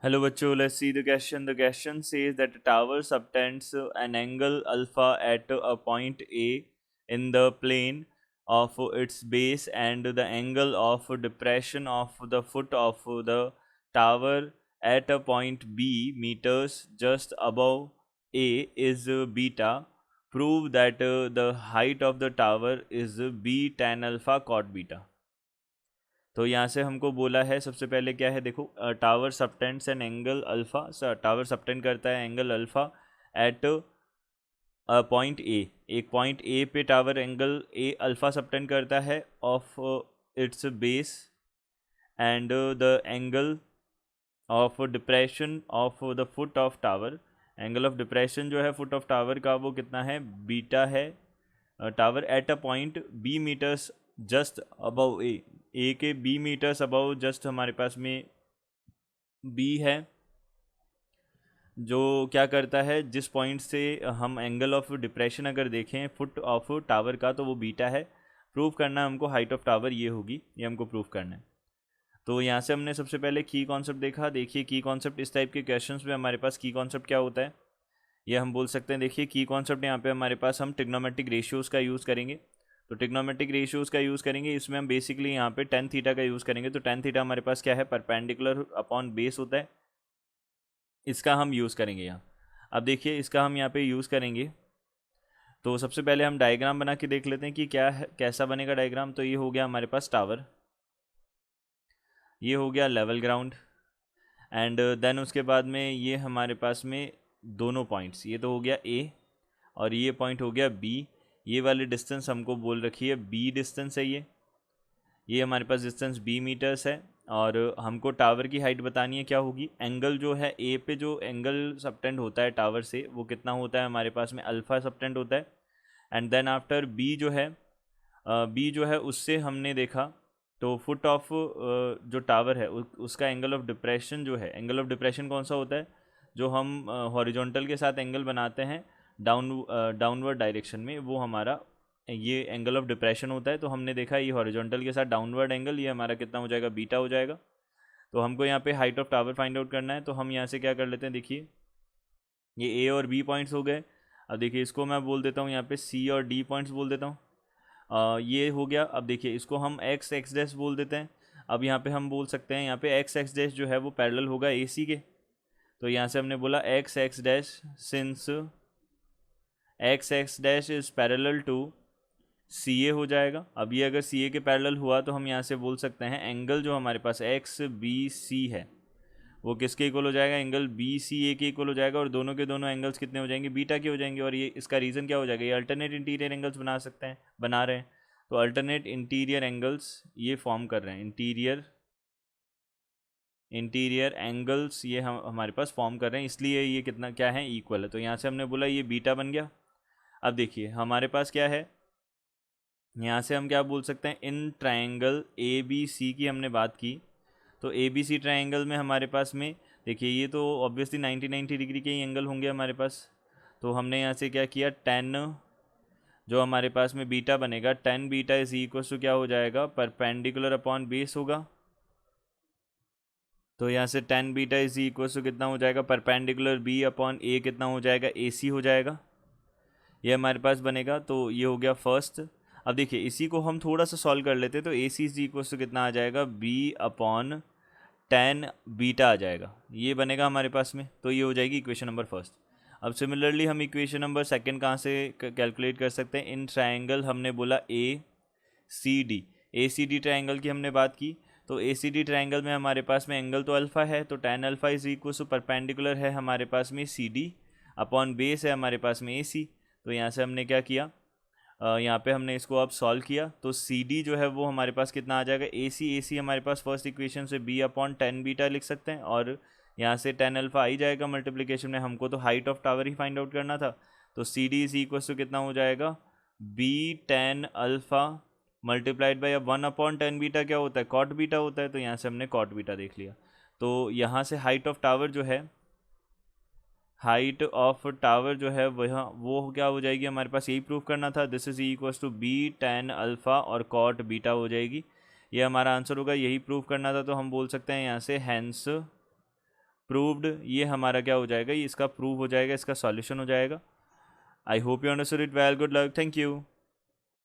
Hello बच्चों, let's see the question. The question says that a tower subtends an angle alpha at a point A in the plane of its base, and the angle of depression of the foot of the tower at a point B meters just above A is beta. Prove that the height of the tower is B tan alpha cot beta. तो यहाँ से हमको बोला है सबसे पहले क्या है, देखो tower subtends an angle alpha, tower subtend करता है angle alpha at point A. एक पॉइंट ए पे tower angle A alpha subtend करता है of its base, and the angle of depression of the foot of tower, angle of depression जो है foot of tower का वो कितना है, बीटा है। Tower at a point B meters just above A K B metres above just हमारे पास में B है, जो क्या करता है, जिस पॉइंट से हम एंगल ऑफ डिप्रेशन अगर देखें फुट ऑफ टावर का तो वो बीटा है। प्रूव करना है हमको, हाइट ऑफ टावर ये होगी, ये हमको प्रूव करना है। तो यहाँ से हमने सबसे पहले की कॉन्सेप्ट देखा। देखिए की कॉन्सेप्ट, इस टाइप के क्वेश्चंस में हमारे पास की कॉन्सेप्ट क्या होता है ये हम बोल सकते हैं। देखिए की कॉन्सेप्ट यहाँ पे हमारे पास हम ट्रिग्नोमेट्रिक रेशियोज़ का यूज़ करेंगे। तो ट्रिग्नोमेट्रिक रेशियोज़ का यूज़ करेंगे, इसमें हम बेसिकली यहाँ पे टेन थीटा का यूज़ करेंगे। तो टेन थीटा हमारे पास क्या है, परपेंडिकुलर अपॉन बेस होता है, इसका हम यूज़ करेंगे यहाँ। अब देखिए इसका हम यहाँ पे यूज़ करेंगे, तो सबसे पहले हम डायग्राम बना के देख लेते हैं कि क्या है, कैसा बनेगा डायग्राम। तो ये हो गया हमारे पास टावर, ये हो गया लेवल ग्राउंड, एंड देन उसके बाद में ये हमारे पास में दोनों पॉइंट्स, ये तो हो गया ए और ये पॉइंट हो गया बी। ये वाली डिस्टेंस हमको बोल रखी है बी डिस्टेंस है, ये हमारे पास डिस्टेंस बी मीटर्स है। और हमको टावर की हाइट बतानी है, क्या होगी, एंगल जो है ए पे जो एंगल सबटेंड होता है टावर से वो कितना होता है हमारे पास में, अल्फ़ा सबटेंड होता है। एंड देन आफ्टर बी जो है, बी जो है उससे हमने देखा तो फुट ऑफ जो टावर है उसका एंगल ऑफ डिप्रेशन जो है, एंगल ऑफ डिप्रेशन कौन सा होता है, जो हम हॉरिजॉन्टल के साथ एंगल बनाते हैं डाउनवर्ड डायरेक्शन में, वो हमारा ये एंगल ऑफ डिप्रेशन होता है। तो हमने देखा ये हॉरिजॉन्टल के साथ डाउनवर्ड एंगल, ये हमारा कितना हो जाएगा, बीटा हो जाएगा। तो हमको यहाँ पे height of tower find out करना है, तो हम यहाँ से क्या कर लेते हैं, देखिए ये ए और बी पॉइंट्स हो गए। अब देखिए इसको मैं बोल देता हूँ यहाँ पे सी और डी पॉइंट्स बोल देता हूँ, ये हो गया। अब देखिए इसको हम एक्स एक्स डैश बोल देते हैं। अब यहाँ पे हम बोल सकते हैं यहाँ पे एक्स एक्स डैश जो है वो पैरेलल होगा ए सी के। तो यहाँ से हमने बोला X X dash, since X X dash is parallel to C A हो जाएगा। अब ये अगर सी ए के पैरेलल हुआ तो हम यहाँ से बोल सकते हैं एंगल जो हमारे पास एक्स बी सी है वो किसके इक्वल हो जाएगा, एंगल बी सी ए के इक्वल हो जाएगा। और दोनों के दोनों एंगल्स कितने हो जाएंगे, बीटा के हो जाएंगे। और ये इसका रीज़न क्या हो जाएगा, ये अल्टरनेट इंटीरियर एंगल्स बना सकते हैं, बना रहे हैं। तो अल्टरनेट इंटीरियर एंगल्स ये फॉर्म कर रहे हैं, इंटीरियर एंगल्स ये हम हमारे पास फॉर्म कर रहे हैं, इसलिए ये कितना क्या है, इक्वल है। तो यहाँ से हमने बोला ये बीटा बन गया। अब देखिए हमारे पास क्या है, यहाँ से हम क्या बोल सकते हैं, in triangle A B C की हमने बात की। तो ए बी सी ट्रायंगल में हमारे पास में देखिए ये तो ऑब्वियसली 90 डिग्री के ही एंगल होंगे हमारे पास। तो हमने यहाँ से क्या किया, टेन जो हमारे पास में बीटा बनेगा, tan beta is equal to क्या हो जाएगा, परपेंडिकुलर अपॉन बेस होगा। तो यहाँ से tan beta is equal to कितना हो जाएगा, परपेंडिकुलर बी अपॉन ए कितना हो जाएगा, ए सी हो जाएगा, ये हमारे पास बनेगा। तो ये हो गया फर्स्ट। अब देखिए इसी को हम थोड़ा सा सॉल्व कर लेते हैं, तो ए सी इज इक्वल टू कितना आ जाएगा, बी अपॉन टेन बीटा आ जाएगा, ये बनेगा हमारे पास में। तो ये हो जाएगी इक्वेशन नंबर फर्स्ट। अब सिमिलरली हम इक्वेशन नंबर सेकंड कहाँ से कैलकुलेट कर सकते हैं, इन ट्रायंगल हमने बोला ए सी डी ट्रायंगल की हमने बात की। तो ए सी डी ट्रायंगल में हमारे पास में एंगल तो अल्फ़ा है, तो tan alpha is equal to perpendicular है हमारे पास में सी डी अपॉन बेस है हमारे पास में ए सी। तो यहाँ से हमने क्या किया, यहाँ पे हमने इसको अब सॉल्व किया। तो सी डी जो है वो हमारे पास कितना आ जाएगा, ए सी हमारे पास फर्स्ट इक्वेशन से बी अपॉन टेन बीटा लिख सकते हैं, और यहाँ से टेन अल्फ़ा आ ही जाएगा मल्टीप्लिकेशन में, हमको तो हाइट ऑफ टावर ही फाइंड आउट करना था। तो C D is equal to कितना हो जाएगा, B tan alpha multiplied by, अब वन अपॉन टेन बीटा क्या होता है, कॉट बीटा होता है। तो यहाँ से हमने कॉट बीटा देख लिया। तो यहाँ से हाइट ऑफ टावर जो है, हाइट ऑफ टावर जो है वह वो क्या हो जाएगी, हमारे पास यही प्रूफ करना था, this is equals to B tan alpha और कॉट बीटा हो जाएगी, ये हमारा आंसर होगा, यही प्रूफ करना था। तो हम बोल सकते हैं यहाँ से हैंस प्रूव्ड, ये हमारा क्या हो जाएगा, ये इसका प्रूव हो जाएगा, इसका सॉल्यूशन हो जाएगा। I hope you understood it well, good luck, thank you.